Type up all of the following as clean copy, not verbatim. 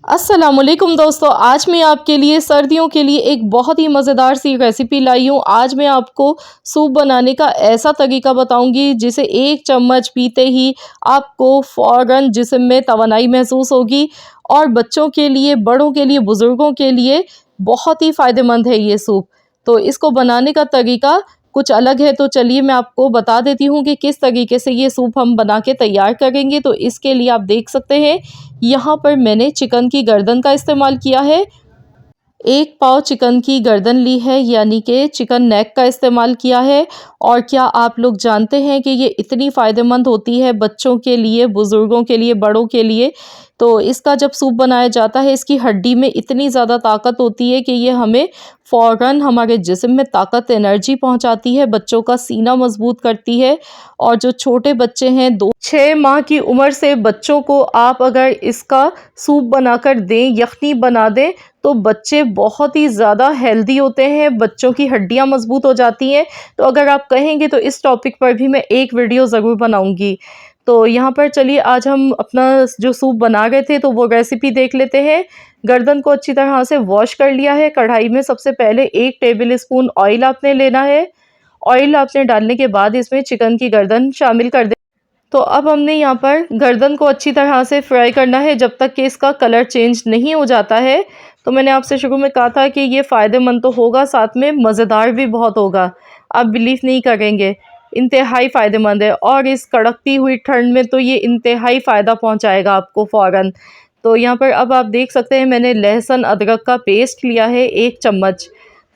अस्सलामुअलैकुम दोस्तों, आज मैं आपके लिए सर्दियों के लिए एक बहुत ही मज़ेदार सी रेसिपी लाई हूँ। आज मैं आपको सूप बनाने का ऐसा तरीका बताऊँगी जिसे एक चम्मच पीते ही आपको फ़ौरन जिस्म में तवानाई महसूस होगी। और बच्चों के लिए, बड़ों के लिए, बुज़ुर्गों के लिए बहुत ही फ़ायदेमंद है ये सूप। तो इसको बनाने का तरीका कुछ अलग है, तो चलिए मैं आपको बता देती हूँ कि किस तरीके से ये सूप हम बना के तैयार करेंगे। तो इसके लिए आप देख सकते हैं, यहाँ पर मैंने चिकन की गर्दन का इस्तेमाल किया है। 1 पाव चिकन की गर्दन ली है, यानी कि चिकन नेक का इस्तेमाल किया है। और क्या आप लोग जानते हैं कि ये इतनी फ़ायदेमंद होती है बच्चों के लिए, बुज़ुर्गों के लिए, बड़ों के लिए। तो इसका जब सूप बनाया जाता है, इसकी हड्डी में इतनी ज़्यादा ताकत होती है कि ये हमें फ़ौरन हमारे जिस्म में ताकत, एनर्जी पहुंचाती है, बच्चों का सीना मज़बूत करती है। और जो छोटे बच्चे हैं, 2-6 माह की उम्र से बच्चों को आप अगर इसका सूप बनाकर दें, यखनी बना दें, तो बच्चे बहुत ही ज़्यादा हेल्दी होते हैं, बच्चों की हड्डियाँ मज़बूत हो जाती हैं। तो अगर आप कहेंगे तो इस टॉपिक पर भी मैं एक वीडियो ज़रूर बनाऊँगी। तो यहाँ पर चलिए आज हम अपना जो सूप बना रहे थे तो वो रेसिपी देख लेते हैं। गर्दन को अच्छी तरह से वॉश कर लिया है। कढ़ाई में सबसे पहले 1 टेबल स्पून ऑयल आपने लेना है। ऑयल आपने डालने के बाद इसमें चिकन की गर्दन शामिल कर दे। तो अब हमने यहाँ पर गर्दन को अच्छी तरह से फ्राई करना है जब तक कि इसका कलर चेंज नहीं हो जाता है। तो मैंने आपसे शुरू में कहा था कि ये फ़ायदेमंद तो होगा, साथ में मज़ेदार भी बहुत होगा। आप बिलीव नहीं करेंगे, इंतहाई फ़ायदेमंद है। और इस कड़कती हुई ठंड में तो ये इंतहाई फ़ायदा पहुँचाएगा आपको फ़ौरन। तो यहाँ पर अब आप देख सकते हैं, मैंने लहसुन अदरक का पेस्ट लिया है 1 चम्मच।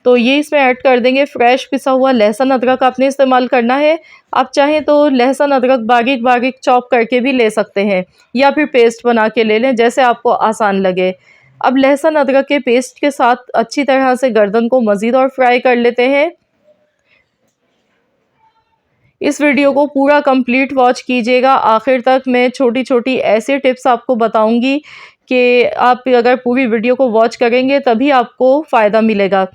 तो ये इसमें ऐड कर देंगे। फ्रेश पिसा हुआ लहसुन अदरक आपने इस्तेमाल करना है। आप चाहें तो लहसुन अदरक बारीक बारीक चॉप करके भी ले सकते हैं, या फिर पेस्ट बना के ले लें, जैसे आपको आसान लगे। अब लहसुन अदरक के पेस्ट के साथ अच्छी तरह से गर्दन को मज़ीद और फ्राई कर लेते हैं। इस वीडियो को पूरा कंप्लीट वॉच कीजिएगा आखिर तक। मैं छोटी छोटी ऐसी टिप्स आपको बताऊंगी कि आप अगर पूरी वीडियो को वॉच करेंगे तभी आपको फ़ायदा मिलेगा।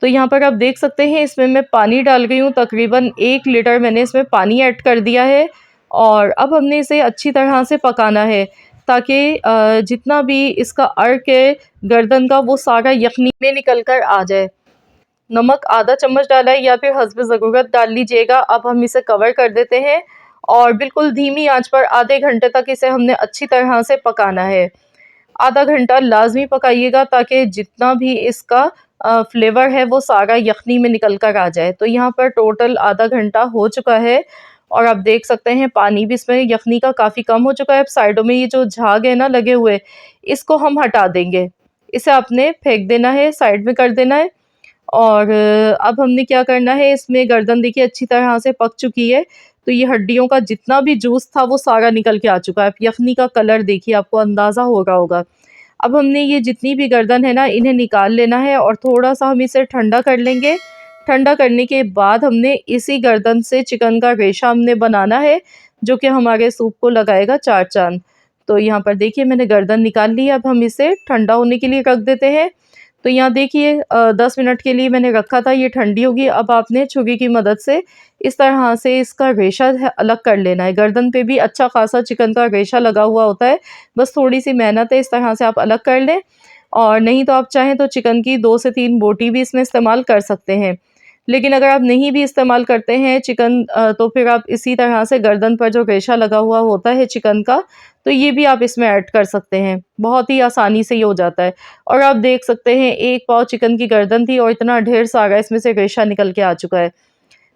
तो यहाँ पर आप देख सकते हैं, इसमें मैं पानी डाल गई हूँ, तकरीबन 1 लीटर मैंने इसमें पानी ऐड कर दिया है। और अब हमने इसे अच्छी तरह से पकाना है ताकि जितना भी इसका अर्क है गर्दन का, वो सारा यखनी में निकल कर आ जाए। नमक आधा चम्मच डाला है, या फिर हस्ब ज़रूरत डाल लीजिएगा। अब हम इसे कवर कर देते हैं और बिल्कुल धीमी आंच पर आधे घंटे तक इसे हमने अच्छी तरह से पकाना है। आधा घंटा लाजमी पकाइएगा ताकि जितना भी इसका फ्लेवर है वो सारा यखनी में निकल कर आ जाए। तो यहाँ पर टोटल आधा घंटा हो चुका है और आप देख सकते हैं पानी भी इसमें यखनी का काफ़ी कम हो चुका है। अब साइडों में ये जो झाग है ना लगे हुए, इसको हम हटा देंगे। इसे आपने फेंक देना है, साइड में कर देना है। और अब हमने क्या करना है, इसमें गर्दन देखिए अच्छी तरह से पक चुकी है। तो ये हड्डियों का जितना भी जूस था वो सारा निकल के आ चुका है। यखनी का कलर देखिए, आपको अंदाज़ा हो रहा होगा। अब हमने ये जितनी भी गर्दन है ना, इन्हें निकाल लेना है और थोड़ा-सा हम इसे ठंडा कर लेंगे। ठंडा करने के बाद हमने इसी गर्दन से चिकन का रेशा हमने बनाना है, जो कि हमारे सूप को लगाएगा 4 चाँद। तो यहाँ पर देखिए मैंने गर्दन निकाल ली है। अब हम इसे ठंडा होने के लिए रख देते हैं। तो यहाँ देखिए 10 मिनट के लिए मैंने रखा था, ये ठंडी होगी। अब आपने छुरी की मदद से इस तरह से इसका रेशा है अलग कर लेना है। गर्दन पे भी अच्छा खासा चिकन का रेशा लगा हुआ होता है, बस थोड़ी सी मेहनत है, इस तरह से आप अलग कर लें। और नहीं तो आप चाहें तो चिकन की 2 से 3 बोटी भी इसमें इस्तेमाल कर सकते हैं। लेकिन अगर आप नहीं भी इस्तेमाल करते हैं चिकन, तो फिर आप इसी तरह से गर्दन पर जो रेशा लगा हुआ होता है चिकन का, तो ये भी आप इसमें ऐड कर सकते हैं। बहुत ही आसानी से ये हो जाता है। और आप देख सकते हैं 1 पाव चिकन की गर्दन थी और इतना ढेर सारा इसमें से रेशा निकल के आ चुका है।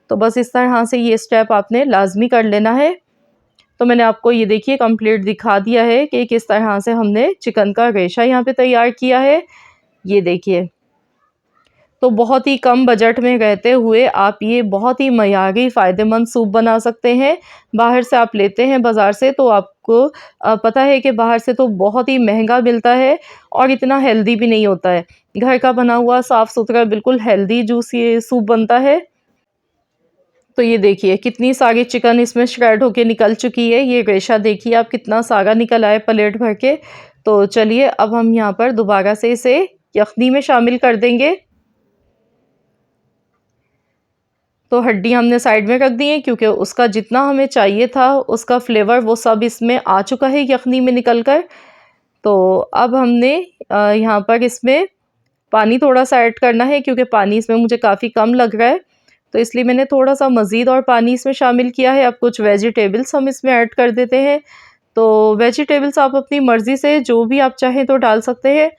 तो बस इस तरह से ये स्टेप आपने लाज़मी कर लेना है। तो मैंने आपको ये देखिए कंप्लीट दिखा दिया है कि किस तरह से हमने चिकन का रेशा यहाँ पे तैयार किया है। ये देखिए। तो बहुत ही कम बजट में रहते हुए आप ये बहुत ही मयारी फ़ायदेमंद सूप बना सकते हैं। बाहर से आप लेते हैं बाज़ार से तो आपको पता है कि बाहर से तो बहुत ही महंगा मिलता है और इतना हेल्दी भी नहीं होता है। घर का बना हुआ साफ़-सुथरा बिल्कुल हेल्दी जूस ये सूप बनता है। तो ये देखिए कितनी सारी चिकन इसमें श्रेड होके निकल चुकी है। ये रेशा देखिए आप कितना सारा निकल आया प्लेट भर के। तो चलिए अब हम यहाँ पर दोबारा से इसे यखनी में शामिल कर देंगे। तो हड्डी हमने साइड में रख दी है क्योंकि उसका जितना हमें चाहिए था उसका फ्लेवर वो सब इसमें आ चुका है यखनी में निकल कर। तो अब हमने यहाँ पर इसमें पानी थोड़ा-सा ऐड करना है, क्योंकि पानी इसमें मुझे काफ़ी कम लग रहा है, तो इसलिए मैंने थोड़ा-सा मज़ीद और पानी इसमें शामिल किया है। अब कुछ वेजिटेबल्स हम इसमें ऐड कर देते हैं। तो वेजिटेबल्स आप अपनी मर्ज़ी से जो भी आप चाहें तो डाल सकते हैं।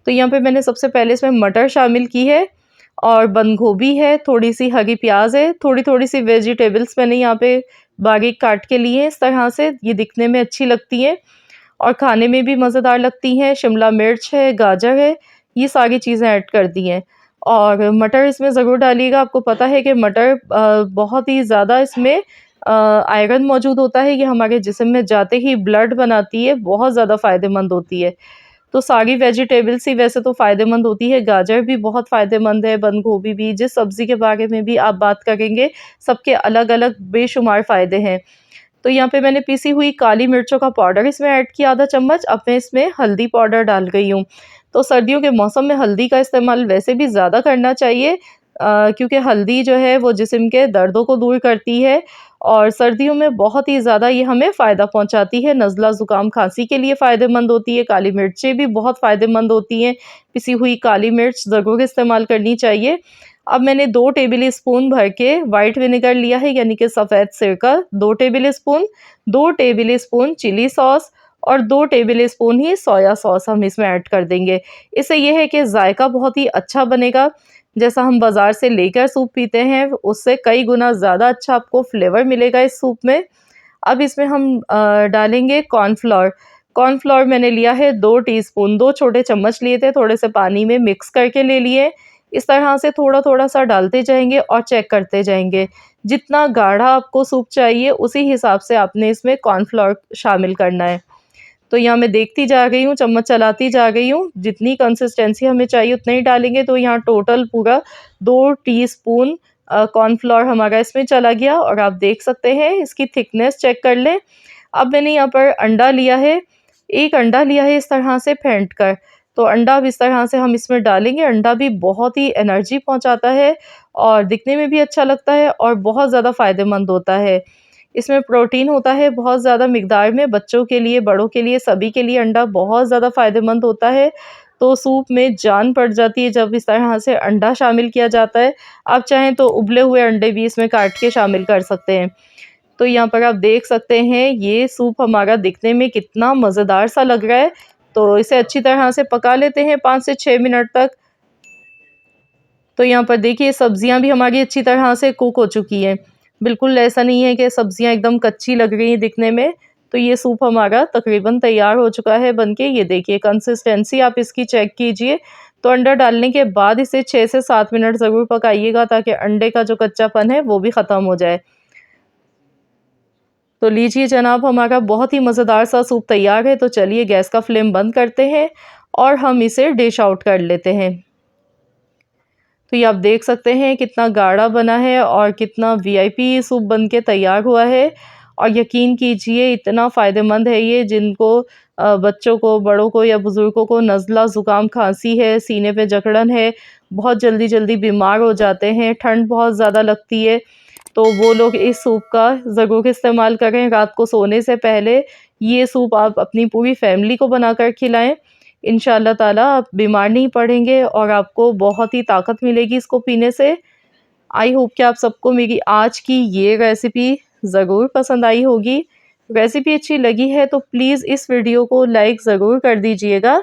तो यहाँ पे मैंने सबसे पहले इसमें मटर शामिल की है और बंद गोभी है, थोड़ी-सी हरी प्याज़ है, थोड़ी-थोड़ी सी वेजिटेबल्स मैंने यहाँ पे बारीक काट के लिए हैं इस तरह से, ये दिखने में अच्छी लगती हैं और खाने में भी मज़ेदार लगती हैं। शिमला मिर्च है, गाजर है, ये सारी चीज़ें ऐड कर दी हैं और मटर इसमें ज़रूर डालिएगा। आपको पता है कि मटर बहुत ही ज़्यादा इसमें आयरन मौजूद होता है, ये हमारे जिस्म में जाते ही ब्लड बनाती है, बहुत ज़्यादा फ़ायदेमंद होती है। तो सारी वेजिटेबल्स ही वैसे तो फ़ायदेमंद होती है, गाजर भी बहुत फ़ायदेमंद है, बंद गोभी भी, जिस सब्ज़ी के बारे में भी आप बात करेंगे, सबके अलग-अलग बेशुमार फ़ायदे हैं। तो यहाँ पे मैंने पीसी हुई काली मिर्चों का पाउडर इसमें ऐड किया आधा चम्मच। अब मैं इसमें हल्दी पाउडर डाल रही हूँ। तो सर्दियों के मौसम में हल्दी का इस्तेमाल वैसे भी ज़्यादा करना चाहिए, क्योंकि हल्दी जो है वो जिस्म के दर्दों को दूर करती है और सर्दियों में बहुत ही ज़्यादा ये हमें फ़ायदा पहुँचाती है। नज़ला, ज़ुकाम, खाँसी के लिए फ़ायदेमंद होती है। काली मिर्चें भी बहुत फ़ायदेमंद होती हैं। पिसी हुई काली मिर्च ज़रूर इस्तेमाल करनी चाहिए। अब मैंने 2 टेबल स्पून भर के व्हाइट विनेगर लिया है, यानी कि सफ़ेद सिरका 2 tablespoon, 2 tablespoon chilli sauce और 2 टेबल स्पून ही सोया सॉस हम इसमें ऐड कर देंगे। इससे ये है कि जायका बहुत ही अच्छा बनेगा। जैसा हम बाज़ार से लेकर सूप पीते हैं, उससे कई गुना ज़्यादा अच्छा आपको फ्लेवर मिलेगा इस सूप में। अब इसमें हम डालेंगे कॉर्नफ्लोर। कॉर्नफ्लोर मैंने लिया है 2 टीस्पून, 2 छोटे चम्मच लिए थे, थोड़े से पानी में मिक्स करके ले लिए। इस तरह से थोड़ा-थोड़ा सा डालते जाएँगे और चेक करते जाएँगे। जितना गाढ़ा आपको सूप चाहिए, उसी हिसाब से आपने इसमें कॉर्नफ्लोर शामिल करना है। तो यहाँ मैं देखती जा रही हूँ, चम्मच चलाती जा रही हूँ, जितनी कंसिस्टेंसी हमें चाहिए उतना ही डालेंगे। तो यहाँ टोटल पूरा 2 टीस्पून कॉर्नफ्लोर हमारा इसमें चला गया और आप देख सकते हैं, इसकी थिकनेस चेक कर लें। अब मैंने यहाँ पर अंडा लिया है, 1 अंडा लिया है इस तरह से फेंट कर। तो अंडा अब इस तरह से हम इसमें डालेंगे। अंडा भी बहुत ही एनर्जी पहुँचाता है और दिखने में भी अच्छा लगता है और बहुत ज़्यादा फ़ायदेमंद होता है। इसमें प्रोटीन होता है बहुत ज़्यादा मिक़दार में, बच्चों के लिए, बड़ों के लिए, सभी के लिए अंडा बहुत ज़्यादा फ़ायदेमंद होता है। तो सूप में जान पड़ जाती है जब इस तरह से अंडा शामिल किया जाता है। आप चाहें तो उबले हुए अंडे भी इसमें काट के शामिल कर सकते हैं। तो यहाँ पर आप देख सकते हैं, ये सूप हमारा दिखने में कितना मज़ेदार सा लग रहा है। तो इसे अच्छी तरह से पका लेते हैं 5 से 6 मिनट तक। तो यहाँ पर देखिए, सब्जियाँ भी हमारी अच्छी तरह से कुक हो चुकी हैं। बिल्कुल ऐसा नहीं है कि सब्जियाँ एकदम कच्ची लग रही हैं दिखने में। तो ये सूप हमारा तकरीबन तैयार हो चुका है बनके। ये देखिए कंसिस्टेंसी आप इसकी चेक कीजिए। तो अंडा डालने के बाद इसे 6 से 7 मिनट ज़रूर पकाइएगा, ताकि अंडे का जो कच्चापन है वो भी ख़त्म हो जाए। तो लीजिए जनाब, हमारा बहुत ही मज़ेदार सा सूप तैयार है। तो चलिए गैस का फ्लेम बंद करते हैं और हम इसे डिश आउट कर लेते हैं। तो ये आप देख सकते हैं कितना गाढ़ा बना है और कितना वीआईपी सूप बन के तैयार हुआ है। और यकीन कीजिए, इतना फ़ायदेमंद है ये, जिनको बच्चों को, बड़ों को या बुज़ुर्गों को नज़ला, ज़ुकाम, खांसी है, सीने पे जकड़न है, बहुत जल्दी-जल्दी बीमार हो जाते हैं, ठंड बहुत ज़्यादा लगती है, तो वो लोग इस सूप का ज़रूर इस्तेमाल करें। रात को सोने से पहले ये सूप आप अपनी पूरी फैमिली को बनाकर खिलाएँ। इंशाअल्लाह ताला आप बीमार नहीं पड़ेंगे और आपको बहुत ही ताकत मिलेगी इसको पीने से। आई होप कि आप सबको मेरी आज की ये रेसिपी ज़रूर पसंद आई होगी। रेसिपी अच्छी लगी है तो प्लीज़ इस वीडियो को लाइक ज़रूर कर दीजिएगा।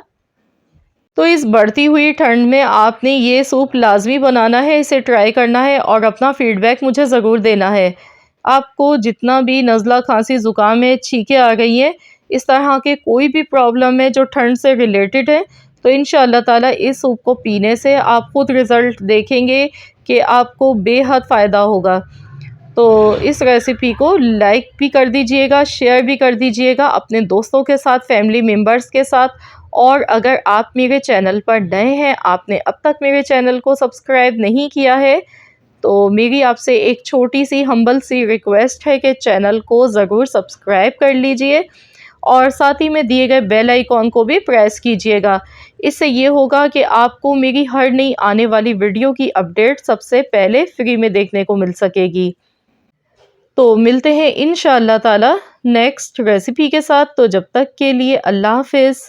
तो इस बढ़ती हुई ठंड में आपने ये सूप लाज़मी बनाना है, इसे ट्राई करना है और अपना फ़ीडबैक मुझे ज़रूर देना है। आपको जितना भी नज़ला, खाँसी, ज़ुकाम है, छींकें आ गई हैं, इस तरह के कोई भी प्रॉब्लम है जो ठंड से रिलेटेड है, तो इंशाअल्लाह ताला इस सूप को पीने से आप खुद रिज़ल्ट देखेंगे कि आपको बेहद फ़ायदा होगा। तो इस रेसिपी को लाइक भी कर दीजिएगा, शेयर भी कर दीजिएगा अपने दोस्तों के साथ, फैमिली मेम्बर्स के साथ। और अगर आप मेरे चैनल पर नए हैं, आपने अब तक मेरे चैनल को सब्सक्राइब नहीं किया है, तो मेरी आपसे एक छोटी सी हम्बल सी रिक्वेस्ट है कि चैनल को ज़रूर सब्सक्राइब कर लीजिए और साथ ही में दिए गए बेल आइकॉन को भी प्रेस कीजिएगा। इससे ये होगा कि आपको मेरी हर नई आने वाली वीडियो की अपडेट सबसे पहले फ्री में देखने को मिल सकेगी। तो मिलते हैं इंशाअल्लाह ताला नेक्स्ट रेसिपी के साथ। तो जब तक के लिए अल्लाह हाफ़िज़।